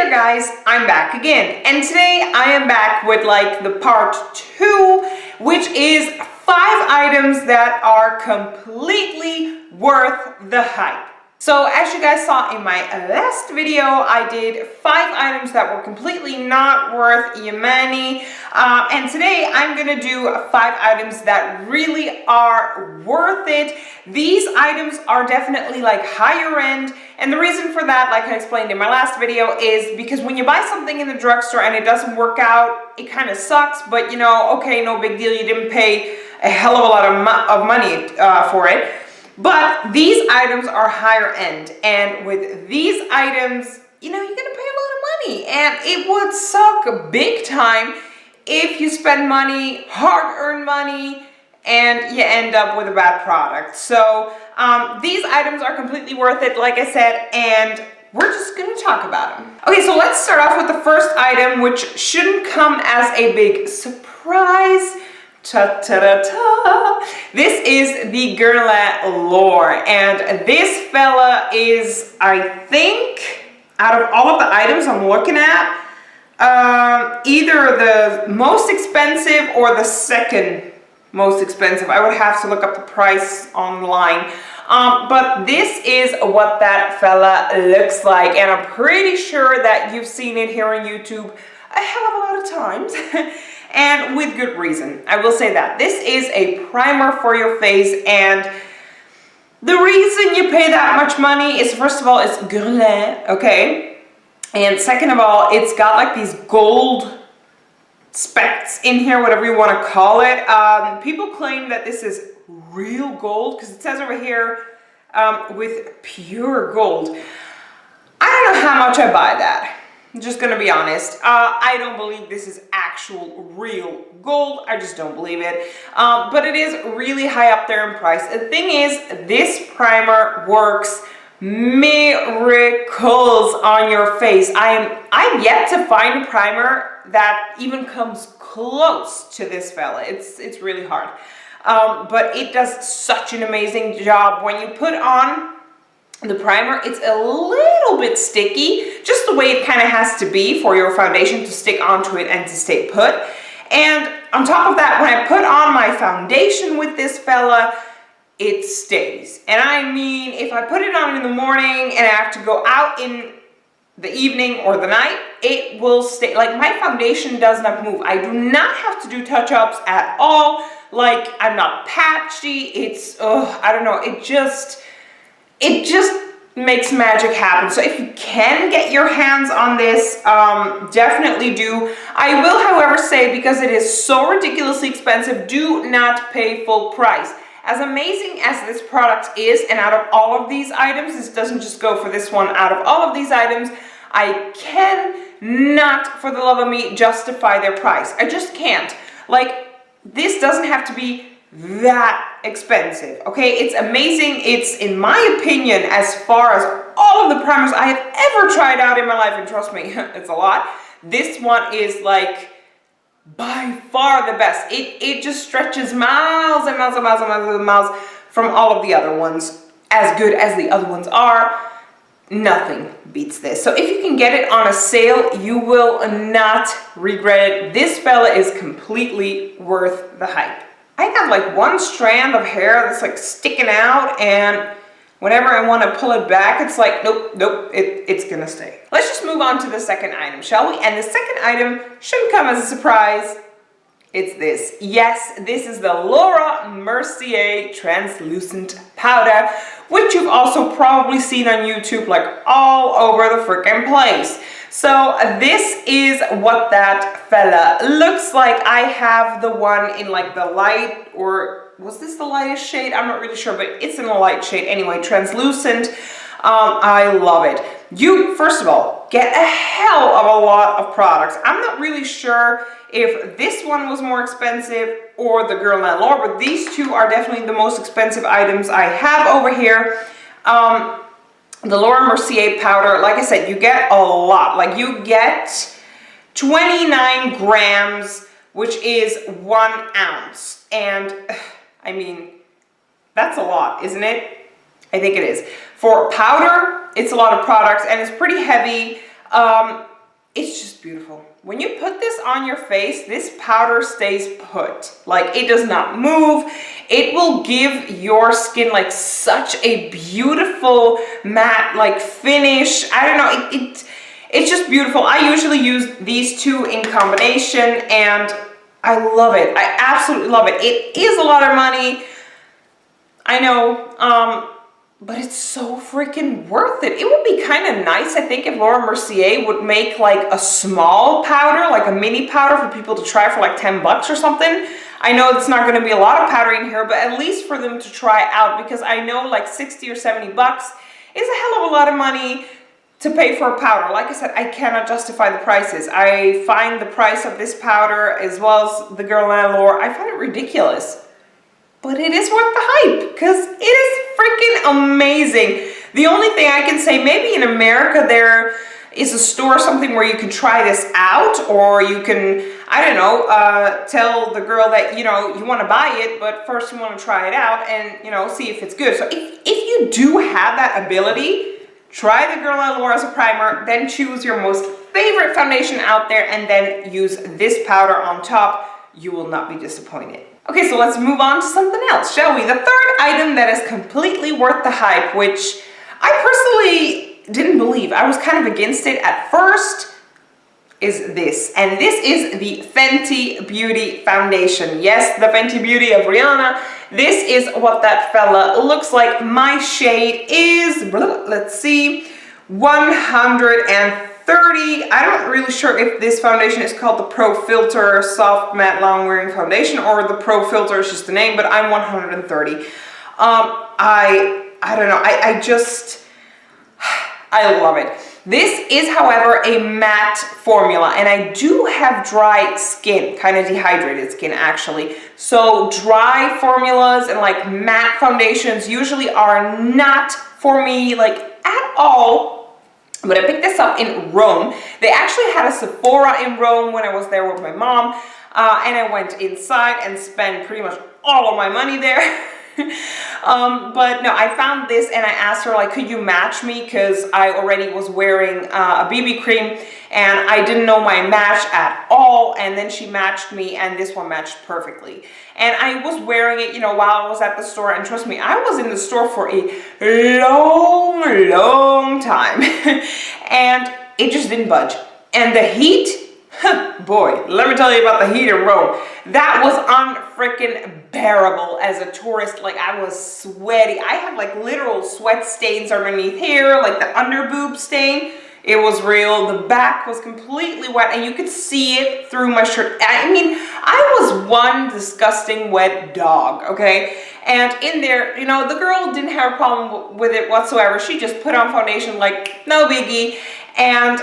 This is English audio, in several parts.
there guys, I'm back again, and today I am back with like the part 2, which is 5 items that are completely worth the hype. So as you guys saw in my last video, I did 5 items that were completely not worth your money, and today I'm gonna do 5 items that really are worth it. These items are definitely like higher end, and the reason for that, like I explained in my last video, is because when you buy something in the drugstore and it doesn't work out, it kind of sucks, but you know, okay, no big deal, you didn't pay a hell of a lot of money for it. But these items are higher end, and with these items, you know, you're gonna pay a lot of money, and it would suck big time if you spend money, hard-earned money, and you end up with a bad product. So these items are completely worth it, like I said, and we're just gonna talk about them. Okay, so let's start off with the first item, which shouldn't come as a big surprise. Ta-ta-ta-ta! This is the Guerlain Lore, and this fella is, I think, out of all of the items I'm looking at, either the most expensive or the second most expensive. I would have to look up the price online. But this is what that fella looks like, and I'm pretty sure that you've seen it here on YouTube a hell of a lot of times. And with good reason, I will say that. This is a primer for your face, and the reason you pay that much money is, first of all, it's Guerlain, okay? And second of all, it's got like these gold specks in here, whatever you want to call it. People claim that this is real gold, because it says over here, with pure gold. I don't know how much I buy that. I'm just gonna be honest. I don't believe this is actual real gold. I just don't believe it. But it is really high up there in price. The thing is, this primer works miracles on your face. I'm yet to find a primer that even comes close to this fella. It's really hard. But it does such an amazing job. When you put on the primer, it's a little bit sticky, just the way it kind of has to be for your foundation to stick onto it and to stay put. And on top of that, when I put on my foundation with this fella, it stays. And I mean, if I put it on in the morning and I have to go out in the evening or the night, it will stay. Like, my foundation does not move. I do not have to do touch-ups at all. Like, I'm not patchy. It's, I don't know, it just makes magic happen. So if you can get your hands on this, definitely do. I will, however, say, because it is so ridiculously expensive, do not pay full price. As amazing as this product is, and out of all of these items, this doesn't just go for this one, out of all of these items, I cannot, for the love of me, justify their price. I just can't. Like, this doesn't have to be that expensive, okay? It's amazing. It's, in my opinion, as far as all of the primers I have ever tried out in my life, and trust me, it's a lot, this one is like by far the best. It just stretches miles and miles and miles and miles and miles from all of the other ones. As good as the other ones are, nothing beats this. So if you can get it on a sale, you will not regret it. This fella is completely worth the hype. I have like one strand of hair that's like sticking out, and whenever I want to pull it back, it's like, nope, nope, it's gonna stay. Let's just move on to the second item, shall we? And the second item shouldn't come as a surprise. It's this. Yes, this is the Laura Mercier translucent powder, which you've also probably seen on YouTube like all over the freaking place. So this is what that fella looks like. I have the one in like the light, or was this the lightest shade? I'm not really sure, but it's in a light shade anyway, translucent. I love it. You, first of all, get a hell of a lot of products. I'm not really sure if this one was more expensive or the Guerlain Lore, but these two are definitely the most expensive items I have over here. The Laura Mercier powder, like I said, you get a lot. Like, you get 29 grams, which is 1 ounce. And I mean, that's a lot, isn't it? I think it is. For powder, it's a lot of products, and it's pretty heavy. It's just beautiful. When you put this on your face, this powder stays put. Like, it does not move. It will give your skin like such a beautiful matte like finish. I don't know, it's just beautiful. I usually use these two in combination and I love it. I absolutely love it. It is a lot of money, I know, but it's so freaking worth it. It would be kind of nice, I think, if Laura Mercier would make like a small powder, like a mini powder for people to try for like 10 bucks or something. I know it's not going to be a lot of powder in here, but at least for them to try out, because I know like 60 or 70 bucks is a hell of a lot of money to pay for a powder. Like I said, I cannot justify the prices. I find the price of this powder as well as the Guerlain Lore, I find it ridiculous. But it is worth the hype because it is freaking amazing. The only thing I can say, maybe in America there is a store or something where you can try this out, or you can, I don't know, tell the girl that, you know, you want to buy it, but first you want to try it out and, you know, see if it's good. So if you do have that ability, try the Guerlain Lore as a primer, then choose your most favorite foundation out there and then use this powder on top. You will not be disappointed. Okay, so let's move on to something else, shall we? The third item that is completely worth the hype, which I personally didn't believe. I was kind of against it at first, is this. And this is the Fenty Beauty foundation. Yes, the Fenty Beauty of Rihanna. This is what that fella looks like. My shade is, let's see, 130. I'm not really sure if this foundation is called the Pro Filter Soft Matte Long Wearing Foundation or the Pro Filter is just the name, but I'm 130. I don't know. I love it. This is, however, a matte formula, and I do have dry skin, kind of dehydrated skin actually. So dry formulas and like matte foundations usually are not for me like at all. But I picked this up in Rome. They actually had a Sephora in Rome when I was there with my mom. And I went inside and spent pretty much all of my money there. But no, I found this and I asked her, like, could you match me? Because I already was wearing a BB cream and I didn't know my match at all. And then she matched me and this one matched perfectly. And I was wearing it, you know, while I was at the store. And trust me, I was in the store for a long time. And it just didn't budge. And the heat, boy, let me tell you about the heat in Rome. That was unfreaking bearable as a tourist. Like, I was sweaty. I have like literal sweat stains underneath here, like the under boob stain. It was real. The back was completely wet and you could see it through my shirt. I mean, I was one disgusting wet dog, okay? And in there, you know, the girl didn't have a problem with it whatsoever. She just put on foundation like no biggie, and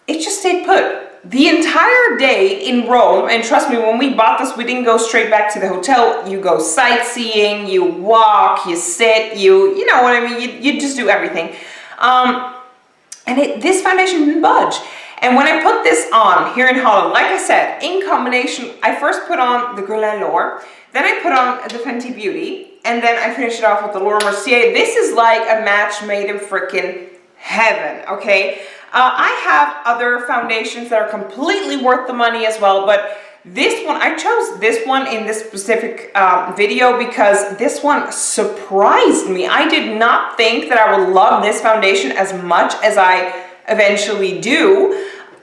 it just stayed put. The entire day in Rome, and trust me, when we bought this, we didn't go straight back to the hotel. You go sightseeing, you walk, you sit, you know what I mean? You just do everything. And this foundation didn't budge. And when I put this on here in Holland, like I said, in combination, I first put on the Guerlain Lore, then I put on the Fenty Beauty, and then I finished it off with the Laura Mercier. This is like a match made in freaking heaven, okay? I have other foundations that are completely worth the money as well, but this one, I chose this one in this specific video because this one surprised me. I did not think that I would love this foundation as much as I eventually do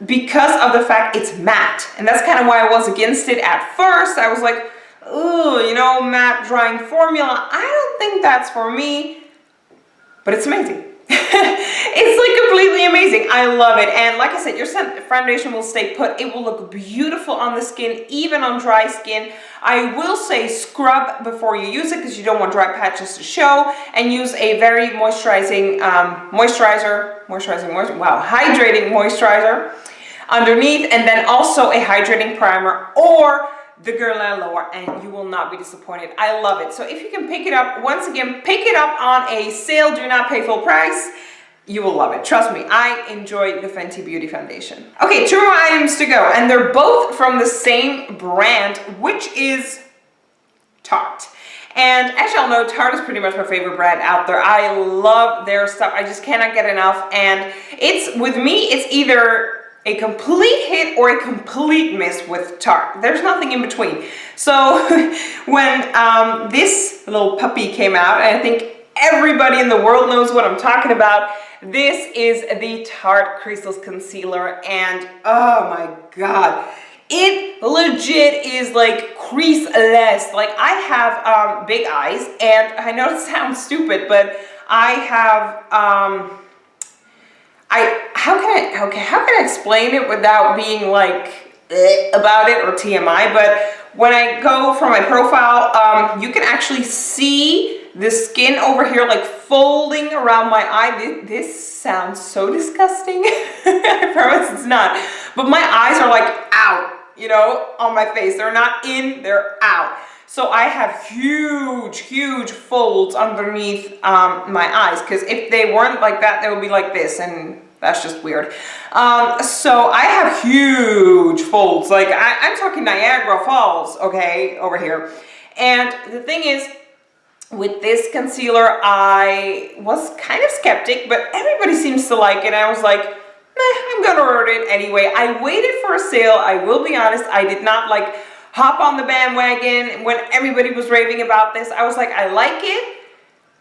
because of the fact it's matte. And that's kind of why I was against it at first. I was like, oh, you know, matte drying formula. I don't think that's for me, but it's amazing. It's like completely amazing. I love it. And like I said, your foundation will stay put. It will look beautiful on the skin, even on dry skin. I will say scrub before you use it because you don't want dry patches to show, and use a very moisturizing hydrating moisturizer underneath, and then also a hydrating primer or the Guerlain Lore, and you will not be disappointed. I love it. So if you can pick it up, once again, pick it up on a sale, do not pay full price. You will love it. Trust me, I enjoy the Fenty Beauty foundation. Okay, 2 more items to go, and they're both from the same brand, which is Tarte. And as y'all know, Tarte is pretty much my favorite brand out there. I love their stuff. I just cannot get enough. And it's, with me, it's either a complete hit or a complete miss with Tarte. There's nothing in between. So when this little puppy came out, and I think everybody in the world knows what I'm talking about, this is the Tarte Creaseless Concealer, and oh my god, it legit is like creaseless. Like, I have big eyes, and I know it sounds stupid, but I have how can I explain it without being like about it or TMI? But when I go for my profile, you can actually see the skin over here like folding around my eye. This sounds so disgusting. I promise it's not. But my eyes are like out, you know, on my face. They're not in, they're out. So I have huge folds underneath my eyes, because if they weren't like that, they would be like this, and that's just weird. So I have huge folds, like I'm talking Niagara Falls, okay, over here. And the thing is, with this concealer, I was kind of skeptic, but everybody seems to like it. And I was like, I'm gonna order it anyway. I waited for a sale. I will be honest, I did not like hop on the bandwagon when everybody was raving about this. I was like, I like it,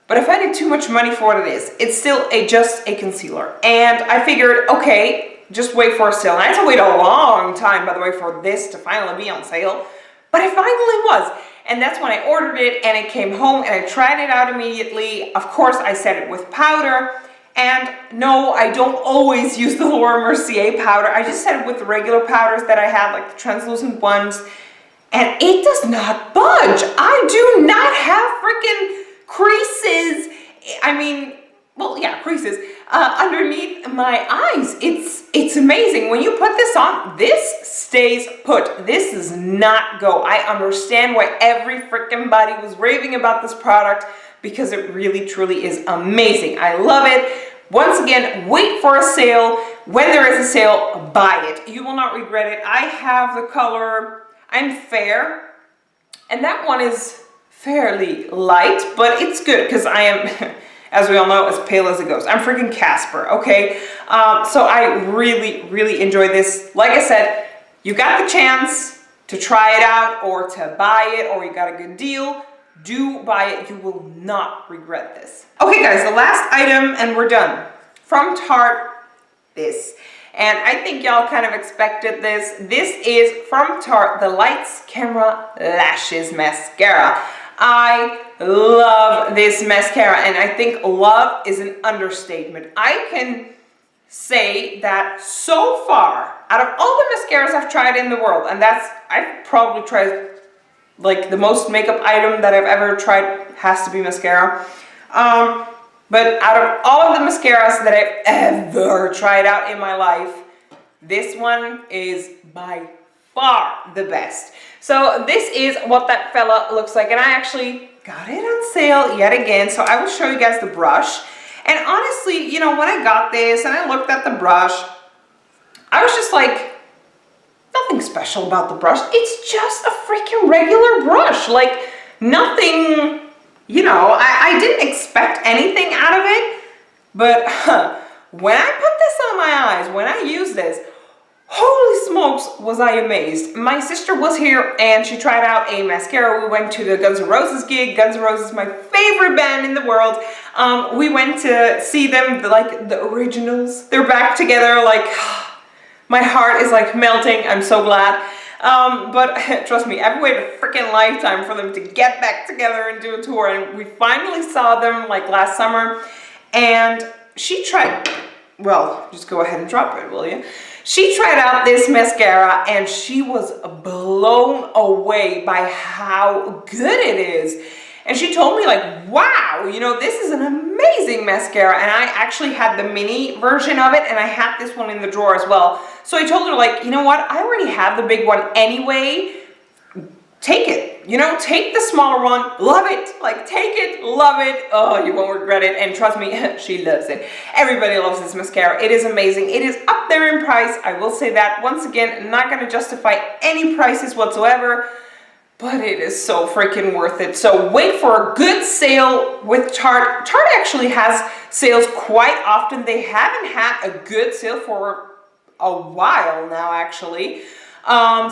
but if I did too much money for what it is, it's still just a concealer. And I figured, okay, just wait for a sale. And I had to wait a long time, by the way, for this to finally be on sale, but it finally was. And that's when I ordered it, and it came home, and I tried it out immediately. Of course, I set it with powder. And no, I don't always use the Laura Mercier powder. I just set it with the regular powders that I had, like the translucent ones. And it does not budge. I do not have freaking creases. I mean, well, yeah, creases underneath my eyes. It's amazing. When you put this on, this stays put. This does not go. I understand why every freaking body was raving about this product, because it really truly is amazing. I love it. Once again, wait for a sale. When there is a sale, buy it. You will not regret it. I have the color, I'm fair, and that one is fairly light, but it's good because I am, as we all know, as pale as it goes. I'm freaking Casper, okay? So I really enjoy this. Like I said, you got the chance to try it out or to buy it, or you got a good deal, do buy it. You will not regret this. Okay guys, the last item, and we're done. From Tarte, this. And I think y'all kind of expected this. This is from Tarte, the Lights Camera Lashes Mascara. I love this mascara, and I think love is an understatement. I can say that so far, out of all the mascaras I've tried in the world, and I've probably tried, like, the most makeup item that I've ever tried has to be mascara. But out of all of the mascaras that I've ever tried out in my life, this one is by far the best. So this is what that fella looks like, and I actually got it on sale yet again, so I will show you guys the brush. And honestly, you know, when I got this and I looked at the brush, I was just like, nothing special about the brush. It's just a freaking regular brush. Like, nothing, you know, I didn't expect anything out of it, but when I put this on my eyes, when I used this, holy smokes, was I amazed. My sister was here and she tried out a mascara. We went to the Guns N' Roses gig. Guns N' Roses is my favorite band in the world. We went to see them, like the originals. They're back together. Like, my heart is like melting. I'm so glad. But trust me, I've waited a freaking lifetime for them to get back together and do a tour. And we finally saw them like last summer. And she tried, well, just go ahead and drop it, will you? She tried out this mascara and she was blown away by how good it is. And she told me, like, wow, you know, this is an amazing mascara. And I actually had the mini version of it, and I had this one in the drawer as well. So I told her, like, you know what, I already have the big one anyway. Take it, you know, take the smaller one, love it, like, take it, love it, oh, you won't regret it. And trust me, she loves it. Everybody loves this mascara. It is amazing. It is up there in price, I will say that. Once again, I'm not going to justify any prices whatsoever, but it is so freaking worth it. So wait for a good sale with Tarte. Tarte actually has sales quite often. They haven't had a good sale for a while now, actually.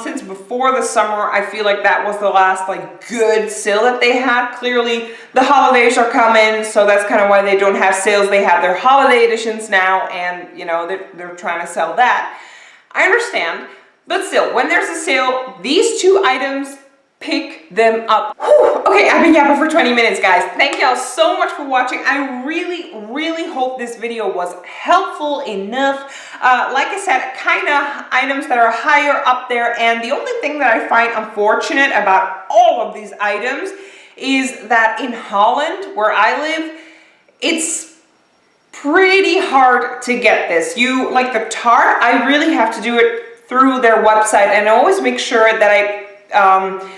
Since before the summer, I feel like that was the last like good sale that they had. Clearly the holidays are coming, so that's kind of why they don't have sales. They have their holiday editions now, and you know, they're trying to sell that. I understand, but still, when there's a sale, these two items, pick them up. Whew. Okay, I've been yapping for 20 minutes, guys. Thank y'all so much for watching. I really hope this video was helpful enough. Like I said, kind of items that are higher up there, and the only thing that I find unfortunate about all of these items is that in Holland, where I live, it's pretty hard to get this. You, like the Tarte, I really have to do it through their website, and I always make sure that I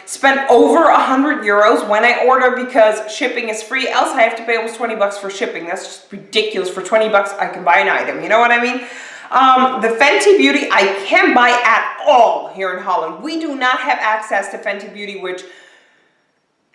spend over 100 euros when I order, because shipping is free, else I have to pay almost 20 bucks for shipping. That's just ridiculous. For 20 bucks I can buy an item, you know what I mean? The Fenty Beauty I can't buy at all here in Holland. We do not have access to Fenty Beauty, which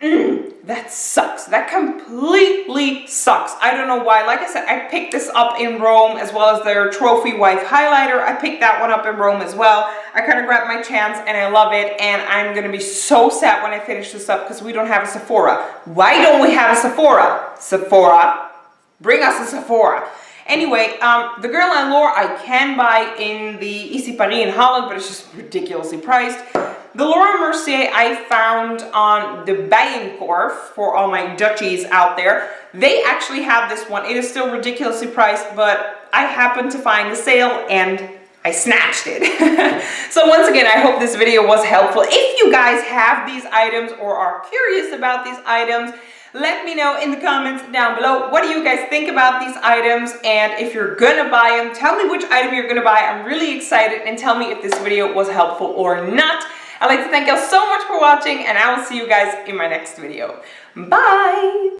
that sucks. That completely sucks. I don't know why. Like I said, I picked this up in Rome, as well as their Trophy Wife highlighter. I picked that one up in Rome as well. I kind of grabbed my chance and I love it, and I'm gonna be so sad when I finish this up because we don't have a Sephora. Why don't we have a Sephora? Sephora, bring us a Sephora. Anyway, the Girl and Lore I can buy in the Easy Paris in Holland, but it's just ridiculously priced. The Laura Mercier I found on the Bijenkorf for all my Dutchies out there. They actually have this one. It is still ridiculously priced, but I happened to find the sale and I snatched it. So once again, I hope this video was helpful. If you guys have these items or are curious about these items, let me know in the comments down below. What do you guys think about these items? And if you're gonna buy them, tell me which item you're gonna buy. I'm really excited, and tell me if this video was helpful or not. I'd like to thank y'all so much for watching, and I will see you guys in my next video. Bye!